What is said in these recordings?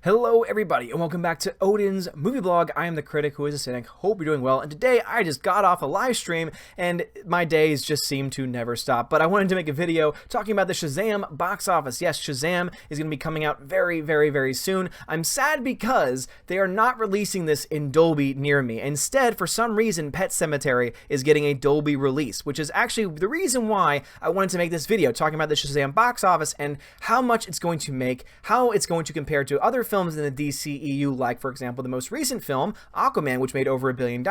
Hello everybody and welcome back to Odin's movie blog. I am the critic who is a cynic. Hope you're doing well. And today I just got off a live stream and my days just seem to never stop. But I wanted to make a video talking about the Shazam box office. Yes, Shazam is going to be coming out very soon. I'm sad because they are not releasing this in Dolby near me. Instead, for some reason, Pet Sematary is getting a Dolby release, which is actually the reason why I wanted to make this video talking about the Shazam box office and how much it's going to make, how it's going to compare to other films in the DCEU, like, for example, the most recent film, Aquaman, which made over $1 billion,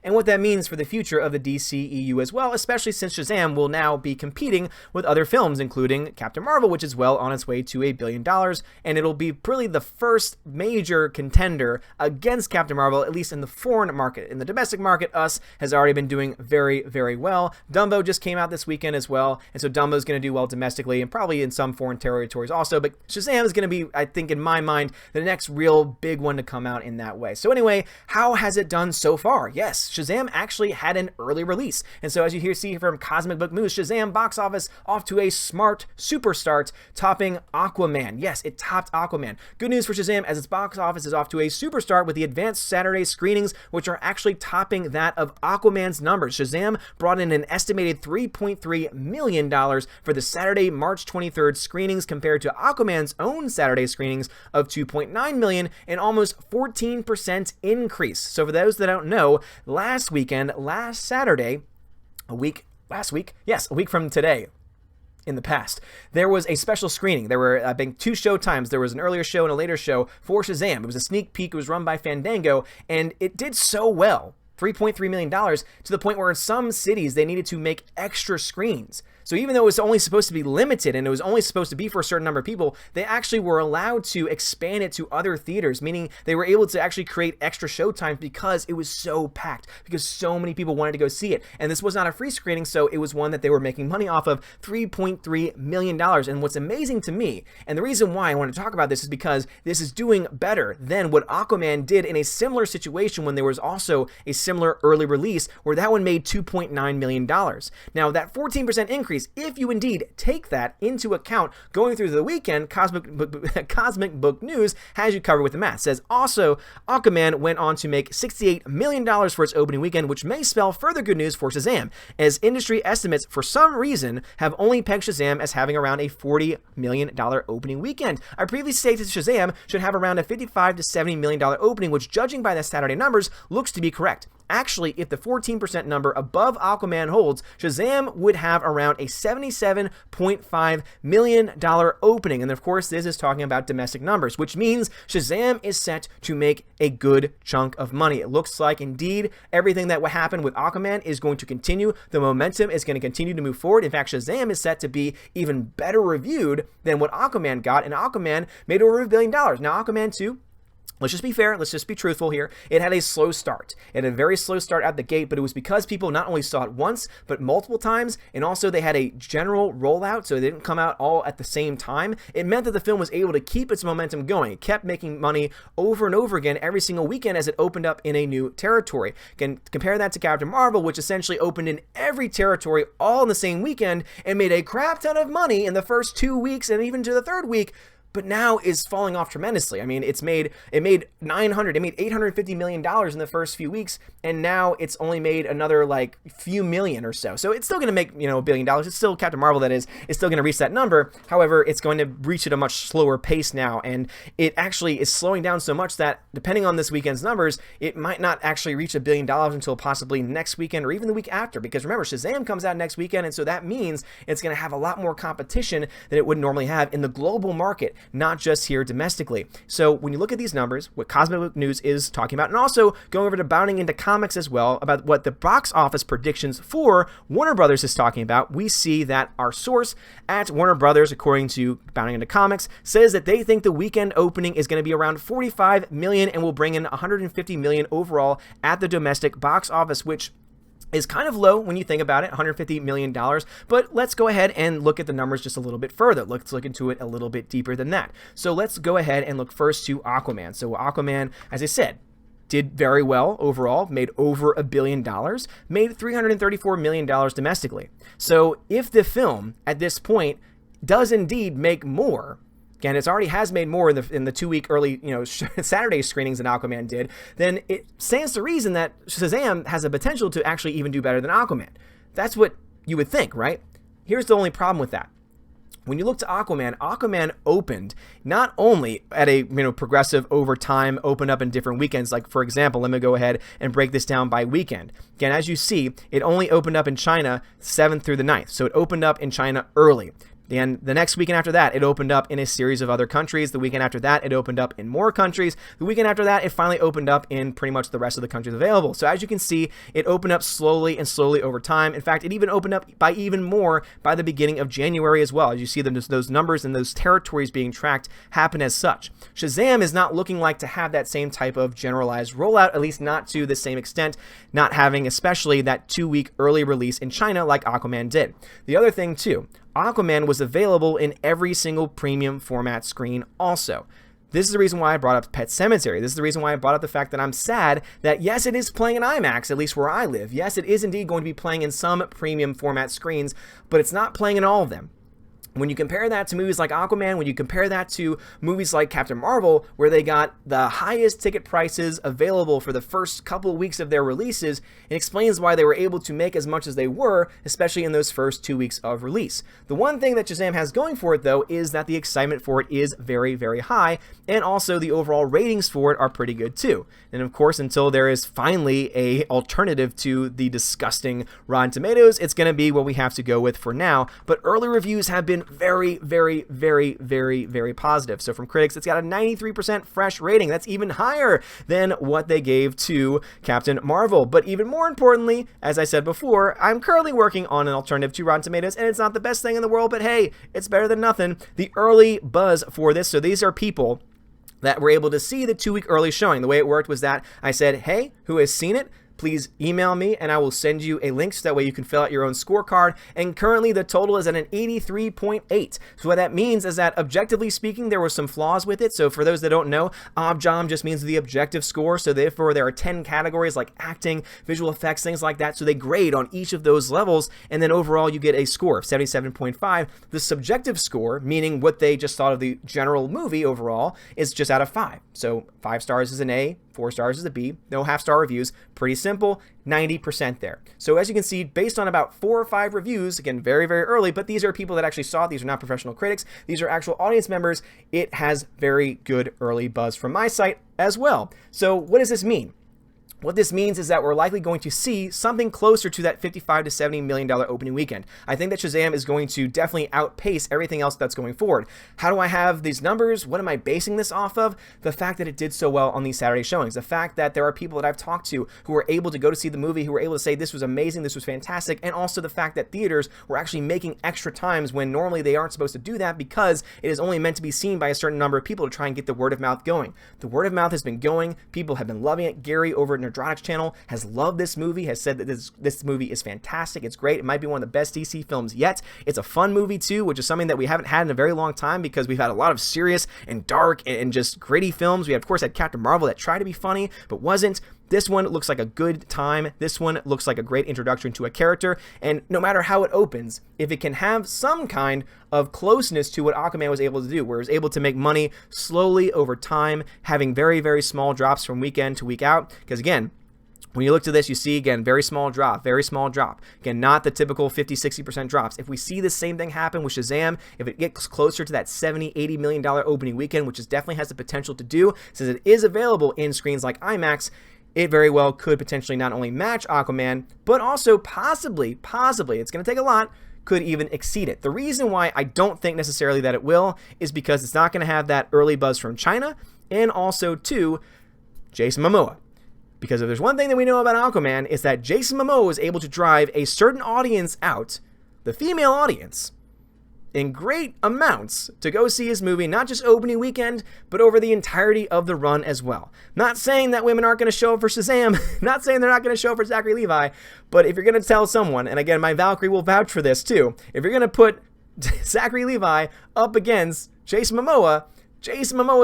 and what that means for the future of the DCEU as well, especially since Shazam will now be competing with other films, including Captain Marvel, which is well on its way to $1 billion, and it'll be really the first major contender against Captain Marvel, at least in the foreign market. In the domestic market, Us has already been doing very well. Dumbo just came out this weekend as well, and so Dumbo's going to do well domestically and probably in some foreign territories also, but Shazam is going to be, I think, in my mind, the next real big one to come out in that way. So anyway, how has it done so far? Yes, Shazam actually had an early release. And so as you see from Cosmic Book News, Shazam box office off to a smart super start, topping Aquaman. Yes, it topped Aquaman. Good news for Shazam as its box office is off to a super start with the advanced Saturday screenings, which are actually topping that of Aquaman's numbers. Shazam brought in an estimated $3.3 million for the Saturday, March 23rd screenings compared to Aquaman's own Saturday screenings of $2.9 million, an almost 14% increase. So for those that don't know, last Saturday, a week from today, in the past, there was a special screening. There were, I think, 2 show times. There was an earlier show and a later show for Shazam. It was a sneak peek. It was run by Fandango, and it did so well, $3.3 million, to the point where in some cities they needed to make extra screens. So even though it was only supposed to be limited and it was only supposed to be for a certain number of people, they actually were allowed to expand it to other theaters, meaning they were able to actually create extra showtimes because it was so packed, because so many people wanted to go see it. And this was not a free screening, so it was one that they were making money off of, $3.3 million. And what's amazing to me, and the reason why I want to talk about this is because this is doing better than what Aquaman did in a similar situation when there was also a similar early release where that one made $2.9 million. Now, that 14% increase, if you indeed take that into account going through the weekend, Cosmic Book News has you covered with the math. It says also, Aquaman went on to make $68 million for its opening weekend, which may spell further good news for Shazam, as industry estimates for some reason have only pegged Shazam as having around a $40 million opening weekend. I previously stated Shazam should have around a $55 to $70 million opening, which, judging by the Saturday numbers, looks to be correct. Actually, if the 14% number above Aquaman holds, Shazam would have around a $77.5 million opening. And of course, this is talking about domestic numbers, which means Shazam is set to make a good chunk of money. It looks like, indeed, everything that happened with Aquaman is going to continue. The momentum is going to continue to move forward. In fact, Shazam is set to be even better reviewed than what Aquaman got, and Aquaman made over $1 billion. Now, Aquaman 2, let's just be fair. Let's just be truthful here. It had a slow start. It had a very slow start at the gate, but it was because people not only saw it once, but multiple times, and also they had a general rollout, so they didn't come out all at the same time. It meant that the film was able to keep its momentum going. It kept making money over and over again every single weekend as it opened up in a new territory. Can compare that to Captain Marvel, which essentially opened in every territory all in the same weekend and made a crap ton of money in the first 2 weeks and even to the third week, but now is falling off tremendously. I mean, it made $850 million in the first few weeks, and now it's only made another like few million or so. So it's still going to make, $1 billion. It's still Captain Marvel, that is still going to reach that number. However, it's going to reach at a much slower pace now, and it actually is slowing down so much that, depending on this weekend's numbers, it might not actually reach $1 billion until possibly next weekend or even the week after. Because remember, Shazam comes out next weekend, and so that means it's going to have a lot more competition than it would normally have in the global market, not just here domestically. So when you look at these numbers, what Cosmic Book News is talking about, and also going over to Bounding into Comics as well, about what the box office predictions for Warner Brothers is talking about, we see that our source at Warner Brothers, according to Bounding into Comics, says that they think the weekend opening is going to be around $45 million and will bring in $150 million overall at the domestic box office, which is kind of low when you think about it, $150 million, but let's go ahead and look at the numbers just a little bit further. Let's look into it a little bit deeper than that. So let's go ahead and look first to Aquaman. So Aquaman, as I said, did very well overall, made over $1 billion, made $334 million domestically. So if the film at this point does indeed make more, again, it's already has made more in the 2-week early, Saturday screenings than Aquaman did, then it stands to reason that Shazam has a potential to actually even do better than Aquaman. That's what you would think, right? Here's the only problem with that. When you look to Aquaman, Aquaman opened not only at a progressive over time, opened up in different weekends. Like, for example, let me go ahead and break this down by weekend. Again, as you see, it only opened up in China 7th through the 9th. So it opened up in China early. And the next weekend after that, it opened up in a series of other countries. The weekend after that, it opened up in more countries. The weekend after that, it finally opened up in pretty much the rest of the countries available. So as you can see, it opened up slowly and slowly over time. In fact, it even opened up by even more by the beginning of January as well. As you see, those numbers and those territories being tracked happen as such. Shazam is not looking like to have that same type of generalized rollout, at least not to the same extent, not having especially that 2-week early release in China like Aquaman did. The other thing too, Aquaman was available in every single premium format screen also. This is the reason why I brought up Pet Sematary. This is the reason why I brought up the fact that I'm sad that yes, it is playing in IMAX, at least where I live. Yes, it is indeed going to be playing in some premium format screens, but it's not playing in all of them. When you compare that to movies like Aquaman, when you compare that to movies like Captain Marvel, where they got the highest ticket prices available for the first couple of weeks of their releases, it explains why they were able to make as much as they were, especially in those first 2 weeks of release. The one thing that Shazam has going for it, though, is that the excitement for it is very, very high, and also the overall ratings for it are pretty good, too. And of course, until there is finally a alternative to the disgusting Rotten Tomatoes, it's going to be what we have to go with for now, but early reviews have been very, very, very, very, very positive. So from critics, it's got a 93% fresh rating. That's even higher than what they gave to Captain Marvel. But even more importantly, as I said before, I'm currently working on an alternative to Rotten Tomatoes, and it's not the best thing in the world, but hey, it's better than nothing. The early buzz for this, so these are people that were able to see the 2-week early showing. The way it worked was that I said, hey, who has seen it? Please email me and I will send you a link so that way you can fill out your own scorecard. And currently the total is at an 83.8. So what that means is that objectively speaking, there were some flaws with it. So for those that don't know, OBJOM just means the objective score. So therefore there are 10 categories like acting, visual effects, things like that. So they grade on each of those levels. And then overall you get a score of 77.5. The subjective score, meaning what they just thought of the general movie overall, is just out of 5. So 5 stars is an A, 4 stars is a B, no half-star reviews, pretty simple, 90% there. So as you can see, based on about 4 or 5 reviews, again, very, very early, but these are people that actually saw it. These are not professional critics. These are actual audience members. It has very good early buzz from my site as well. So what does this mean? What this means is that we're likely going to see something closer to that $55 to $70 million opening weekend. I think that Shazam is going to definitely outpace everything else that's going forward. How do I have these numbers? What am I basing this off of? The fact that it did so well on these Saturday showings. The fact that there are people that I've talked to who were able to go to see the movie, who were able to say this was amazing, this was fantastic, and also the fact that theaters were actually making extra times when normally they aren't supposed to do that because it is only meant to be seen by a certain number of people to try and get the word of mouth going. The word of mouth has been going. People have been loving it. Gary over at Nerdronic's channel has loved this movie, has said that this movie is fantastic. It's great. It might be one of the best DC films yet. It's a fun movie too, which is something that we haven't had in a very long time because we've had a lot of serious and dark and just gritty films. We of course had Captain Marvel that tried to be funny but wasn't. This one looks like a good time. This one looks like a great introduction to a character, and no matter how it opens, if it can have some kind of closeness to what Aquaman was able to do, where it was able to make money slowly over time, having very, very small drops from weekend to week out, because again, when you look to this, you see, again, very small drop, very small drop. Again, not the typical 50-60% drops. If we see the same thing happen with Shazam, if it gets closer to that $70-80 million opening weekend, which it definitely has the potential to do, since it is available in screens like IMAX, it very well could potentially not only match Aquaman, but also possibly, it's going to take a lot, could even exceed it. The reason why I don't think necessarily that it will is because it's not going to have that early buzz from China, and also, too, Jason Momoa. Because if there's one thing that we know about Aquaman, it's that Jason Momoa was able to drive a certain audience out, the female audience, in great amounts to go see his movie, not just opening weekend, but over the entirety of the run as well. Not saying that women aren't going to show up for Shazam, not saying they're not going to show up for Zachary Levi, but if you're going to tell someone, and again, my Valkyrie will vouch for this too, if you're going to put Zachary Levi up against Jason Momoa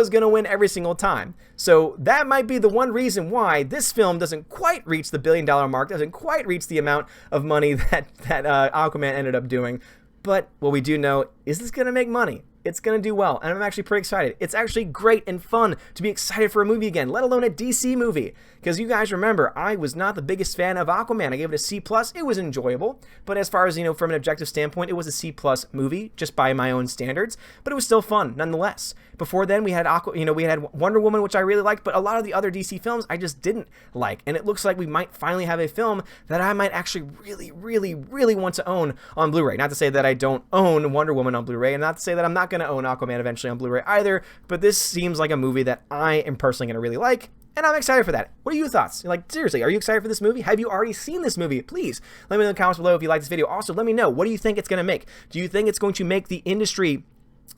is going to win every single time. So that might be the one reason why this film doesn't quite reach the $1 billion mark, doesn't quite reach the amount of money that Aquaman ended up doing. But what we do know, is this going to make money? it's going to do well, and I'm actually pretty excited. It's actually great and fun to be excited for a movie again, let alone a DC movie. Because you guys remember, I was not the biggest fan of Aquaman. I gave it a C+. It was enjoyable, but as far as, from an objective standpoint, it was a C+ movie, just by my own standards, but it was still fun, nonetheless. Before then, we had we had Wonder Woman, which I really liked, but a lot of the other DC films I just didn't like, and it looks like we might finally have a film that I might actually really, really, really want to own on Blu-ray. Not to say that I don't own Wonder Woman on Blu-ray, and not to say that I'm not going to own Aquaman eventually on Blu-ray either, but this seems like a movie that I am personally going to really like, and I'm excited for that. What are your thoughts? Like, seriously, are you excited for this movie? Have you already seen this movie? Please let me know in the comments below if you like this video. Also, let me know, what do you think it's going to make? Do you think it's going to make the industry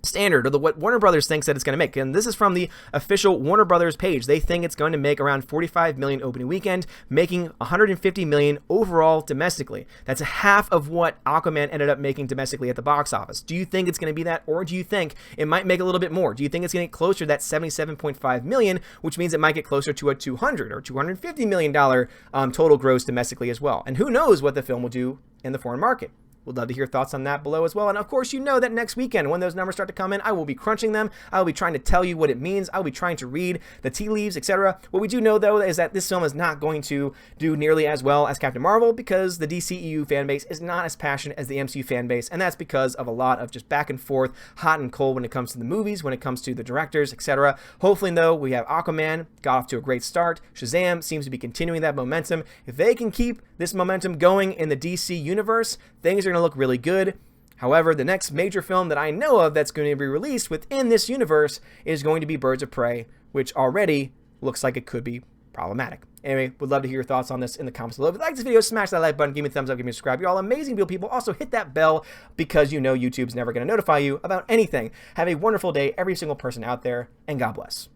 standard, or what Warner Brothers thinks that it's going to make? And this is from the official Warner Brothers page. They think it's going to make around 45 million opening weekend, making 150 million overall domestically. That's half of what Aquaman ended up making domestically at the box office. Do you think it's going to be that, or do you think it might make a little bit more? Do you think it's going to get closer to that 77.5 million, which means it might get closer to a 200 or 250 million dollar total gross domestically as well? And who knows what the film will do in the foreign market? Would love to hear thoughts on that below as well. And of course, you know that next weekend, when those numbers start to come in, I will be crunching them. I will be trying to tell you what it means. I will be trying to read the tea leaves, etc. What we do know, though, is that this film is not going to do nearly as well as Captain Marvel, because the DCEU fan base is not as passionate as the MCU fan base, and that's because of a lot of just back and forth, hot and cold when it comes to the movies, when it comes to the directors, etc. Hopefully, though, we have Aquaman, got off to a great start. Shazam seems to be continuing that momentum. If they can keep this momentum going in the DC universe, things are going to look really good. However, the next major film that I know of that's going to be released within this universe is going to be Birds of Prey, which already looks like it could be problematic. Anyway, would love to hear your thoughts on this in the comments below. If you like this video, smash that like button, give me a thumbs up, give me a subscribe. You're all amazing people. Also, hit that bell, because YouTube's never going to notify you about anything. Have a wonderful day, every single person out there, and God bless.